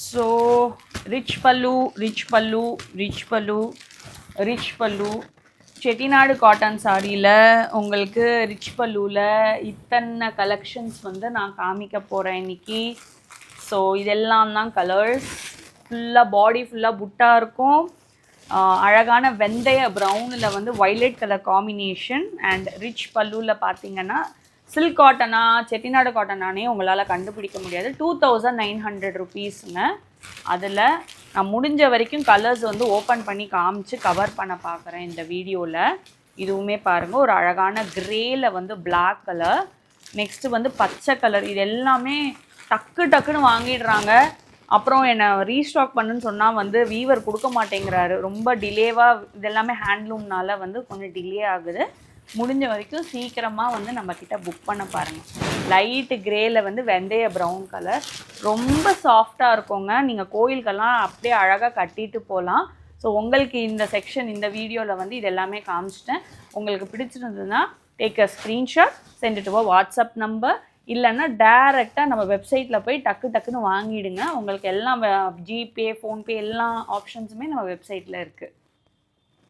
So rich பல்லு Chettinad cotton சாரியில் உங்களுக்கு ரிச் பல்லுவில் இத்தனை கலெக்ஷன்ஸ் வந்து நான் காமிக்க போகிறேன் இன்றைக்கி. ஸோ இதெல்லாம் தான் கலர்ஸ். ஃபுல்லாக பாடி ஃபுல்லாக புட்டா இருக்கும். அழகான வெந்தய ப்ரௌனில் வந்து violet colour combination. And rich பல்லுவில் பார்த்தீங்கன்னா சில்க் காட்டனா செட்டிநாடு காட்டனானே உங்களால் கண்டுபிடிக்க முடியாது. 2900 rupeesங்க. அதில் நான் முடிஞ்ச வரைக்கும் கலர்ஸ் வந்து ஓப்பன் பண்ணி காமிச்சு கவர் பண்ண பார்க்குறேன் இந்த வீடியோவில். இதுவுமே பாருங்கள், ஒரு அழகான க்ரேயில் வந்து பிளாக் கலர், நெக்ஸ்ட்டு வந்து பச்சை கலர். இது எல்லாமே டக்குன்னு வாங்கிடுறாங்க. அப்புறம் என்னை ரீஸ்டாக் பண்ணுன்னு சொன்னால் வந்து வீவர் கொடுக்க மாட்டேங்கிறாரு. ரொம்ப டிலேவாக, இதெல்லாமே ஹேண்ட்லூம்னால வந்து கொஞ்சம் டிலே ஆகுது. முடிஞ்ச வரைக்கும் சீக்கிரமாக வந்து நம்மக்கிட்ட புக் பண்ண பாருங்கள். லைட்டு க்ரேயில் வந்து வெந்தய ப்ரௌன் கலர், ரொம்ப சாஃப்டாக இருக்குங்க. நீங்கள் கோயிலுக்கெல்லாம் அப்படியே அழகாக கட்டிட்டு போகலாம். ஸோ உங்களுக்கு இந்த செக்ஷன், இந்த வீடியோவில் வந்து இது எல்லாமே காமிச்சிட்டேன். உங்களுக்கு பிடிச்சிருந்ததுன்னா take a screenshot, send it to WhatsApp number. இல்லைன்னா டேரெக்டாக நம்ம வெப்சைட்டில் போய் டக்குன்னு வாங்கிடுங்க. உங்களுக்கு எல்லாம் ஜிபே, ஃபோன்பே எல்லா ஆப்ஷன்ஸுமே நம்ம வெப்சைட்டில் இருக்குது.